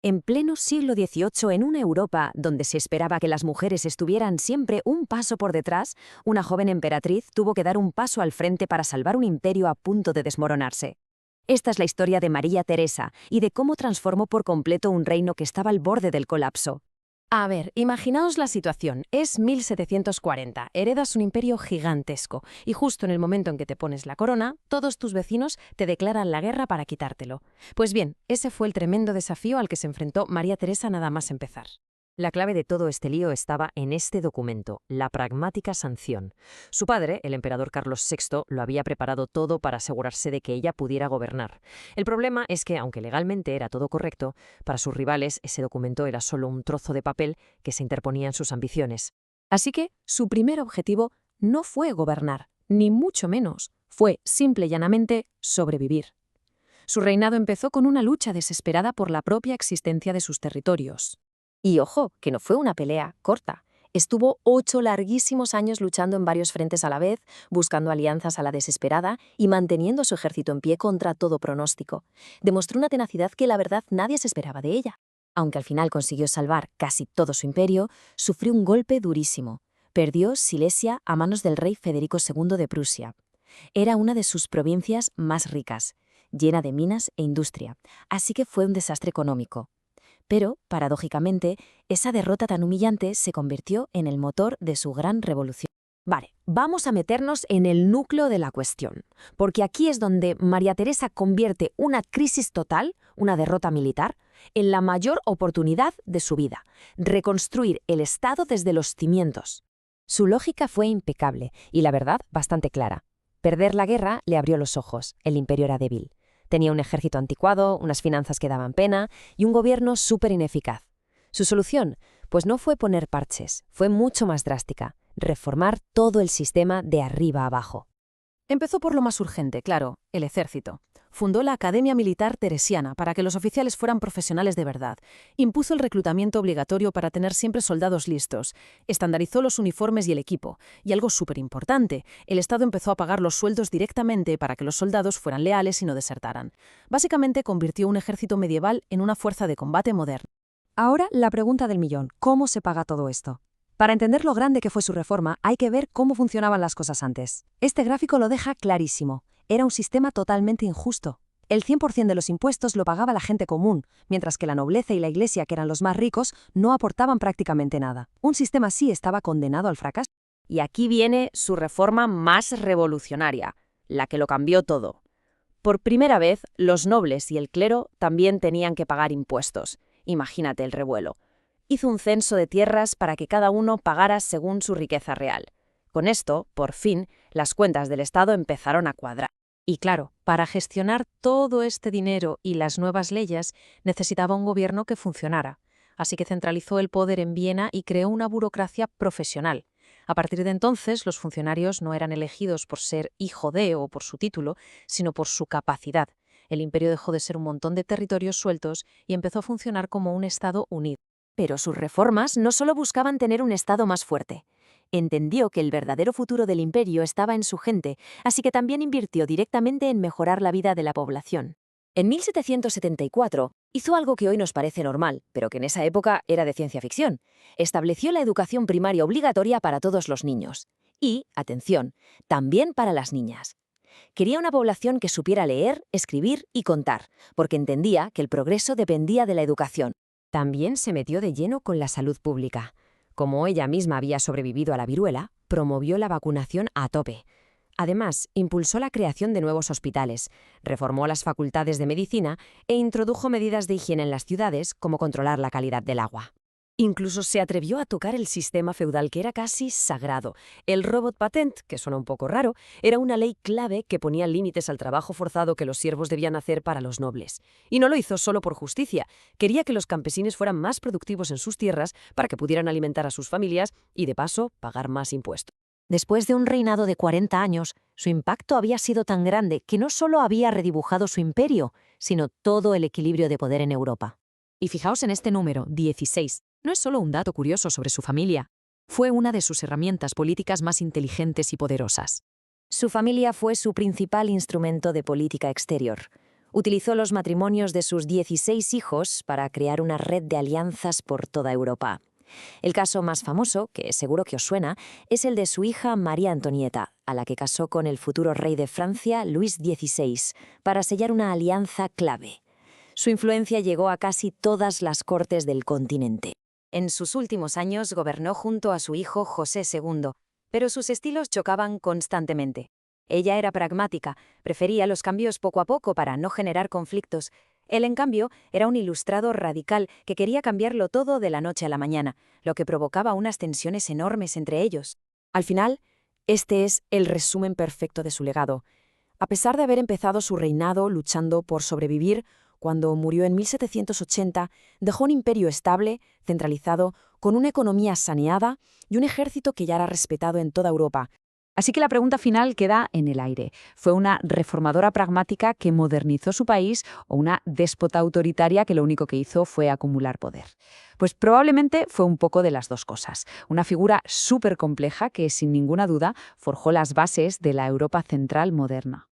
En pleno siglo XVIII, en una Europa donde se esperaba que las mujeres estuvieran siempre un paso por detrás, una joven emperatriz tuvo que dar un paso al frente para salvar un imperio a punto de desmoronarse. Esta es la historia de María Teresa y de cómo transformó por completo un reino que estaba al borde del colapso. A ver, imaginaos la situación. Es 1740, heredas un imperio gigantesco y justo en el momento en que te pones la corona, todos tus vecinos te declaran la guerra para quitártelo. Pues bien, ese fue el tremendo desafío al que se enfrentó María Teresa nada más empezar. La clave de todo este lío estaba en este documento, la pragmática sanción. Su padre, el emperador Carlos VI, lo había preparado todo para asegurarse de que ella pudiera gobernar. El problema es que, aunque legalmente era todo correcto, para sus rivales ese documento era solo un trozo de papel que se interponía en sus ambiciones. Así que su primer objetivo no fue gobernar, ni mucho menos, fue simple y llanamente sobrevivir. Su reinado empezó con una lucha desesperada por la propia existencia de sus territorios. Y ojo, que no fue una pelea corta. Estuvo 8 larguísimos años luchando en varios frentes a la vez, buscando alianzas a la desesperada y manteniendo su ejército en pie contra todo pronóstico. Demostró una tenacidad que la verdad nadie se esperaba de ella. Aunque al final consiguió salvar casi todo su imperio, sufrió un golpe durísimo. Perdió Silesia a manos del rey Federico II de Prusia. Era una de sus provincias más ricas, llena de minas e industria, así que fue un desastre económico. Pero, paradójicamente, esa derrota tan humillante se convirtió en el motor de su gran revolución. Vale, vamos a meternos en el núcleo de la cuestión, porque aquí es donde María Teresa convierte una crisis total, una derrota militar, en la mayor oportunidad de su vida, reconstruir el Estado desde los cimientos. Su lógica fue impecable y, la verdad, bastante clara. Perder la guerra le abrió los ojos, el imperio era débil. Tenía un ejército anticuado, unas finanzas que daban pena y un gobierno súper ineficaz. Su solución, pues no fue poner parches, fue mucho más drástica, reformar todo el sistema de arriba a abajo. Empezó por lo más urgente, claro, el ejército. Fundó la Academia Militar Teresiana para que los oficiales fueran profesionales de verdad. Impuso el reclutamiento obligatorio para tener siempre soldados listos. Estandarizó los uniformes y el equipo. Y algo súper importante, el Estado empezó a pagar los sueldos directamente para que los soldados fueran leales y no desertaran. Básicamente convirtió un ejército medieval en una fuerza de combate moderna. Ahora la pregunta del millón, ¿cómo se paga todo esto? Para entender lo grande que fue su reforma, hay que ver cómo funcionaban las cosas antes. Este gráfico lo deja clarísimo. Era un sistema totalmente injusto. El 100% de los impuestos lo pagaba la gente común, mientras que la nobleza y la iglesia, que eran los más ricos, no aportaban prácticamente nada. Un sistema así estaba condenado al fracaso. Y aquí viene su reforma más revolucionaria, la que lo cambió todo. Por primera vez, los nobles y el clero también tenían que pagar impuestos. Imagínate el revuelo. Hizo un censo de tierras para que cada uno pagara según su riqueza real. Con esto, por fin, las cuentas del Estado empezaron a cuadrar. Y claro, para gestionar todo este dinero y las nuevas leyes, necesitaba un gobierno que funcionara. Así que centralizó el poder en Viena y creó una burocracia profesional. A partir de entonces, los funcionarios no eran elegidos por ser hijo de o por su título, sino por su capacidad. El imperio dejó de ser un montón de territorios sueltos y empezó a funcionar como un Estado unido. Pero sus reformas no solo buscaban tener un Estado más fuerte. Entendió que el verdadero futuro del imperio estaba en su gente, así que también invirtió directamente en mejorar la vida de la población. En 1774 hizo algo que hoy nos parece normal, pero que en esa época era de ciencia ficción. Estableció la educación primaria obligatoria para todos los niños. Y, atención, también para las niñas. Quería una población que supiera leer, escribir y contar, porque entendía que el progreso dependía de la educación. También se metió de lleno con la salud pública. Como ella misma había sobrevivido a la viruela, promovió la vacunación a tope. Además, impulsó la creación de nuevos hospitales, reformó las facultades de medicina e introdujo medidas de higiene en las ciudades, como controlar la calidad del agua. Incluso se atrevió a tocar el sistema feudal, que era casi sagrado. El robot patent, que suena un poco raro, era una ley clave que ponía límites al trabajo forzado que los siervos debían hacer para los nobles. Y no lo hizo solo por justicia. Quería que los campesinos fueran más productivos en sus tierras para que pudieran alimentar a sus familias y, de paso, pagar más impuestos. Después de un reinado de 40 años, su impacto había sido tan grande que no solo había redibujado su imperio, sino todo el equilibrio de poder en Europa. Y fijaos en este número, 16. No es solo un dato curioso sobre su familia. Fue una de sus herramientas políticas más inteligentes y poderosas. Su familia fue su principal instrumento de política exterior. Utilizó los matrimonios de sus 16 hijos para crear una red de alianzas por toda Europa. El caso más famoso, que seguro que os suena, es el de su hija María Antonieta, a la que casó con el futuro rey de Francia, Luis XVI, para sellar una alianza clave. Su influencia llegó a casi todas las cortes del continente. En sus últimos años gobernó junto a su hijo José II, pero sus estilos chocaban constantemente. Ella era pragmática, prefería los cambios poco a poco para no generar conflictos. Él, en cambio, era un ilustrado radical que quería cambiarlo todo de la noche a la mañana, lo que provocaba unas tensiones enormes entre ellos. Al final, este es el resumen perfecto de su legado. A pesar de haber empezado su reinado luchando por sobrevivir, cuando murió en 1780, dejó un imperio estable, centralizado, con una economía saneada y un ejército que ya era respetado en toda Europa. Así que la pregunta final queda en el aire. ¿Fue una reformadora pragmática que modernizó su país o una déspota autoritaria que lo único que hizo fue acumular poder? Pues probablemente fue un poco de las dos cosas. Una figura súper compleja que, sin ninguna duda, forjó las bases de la Europa central moderna.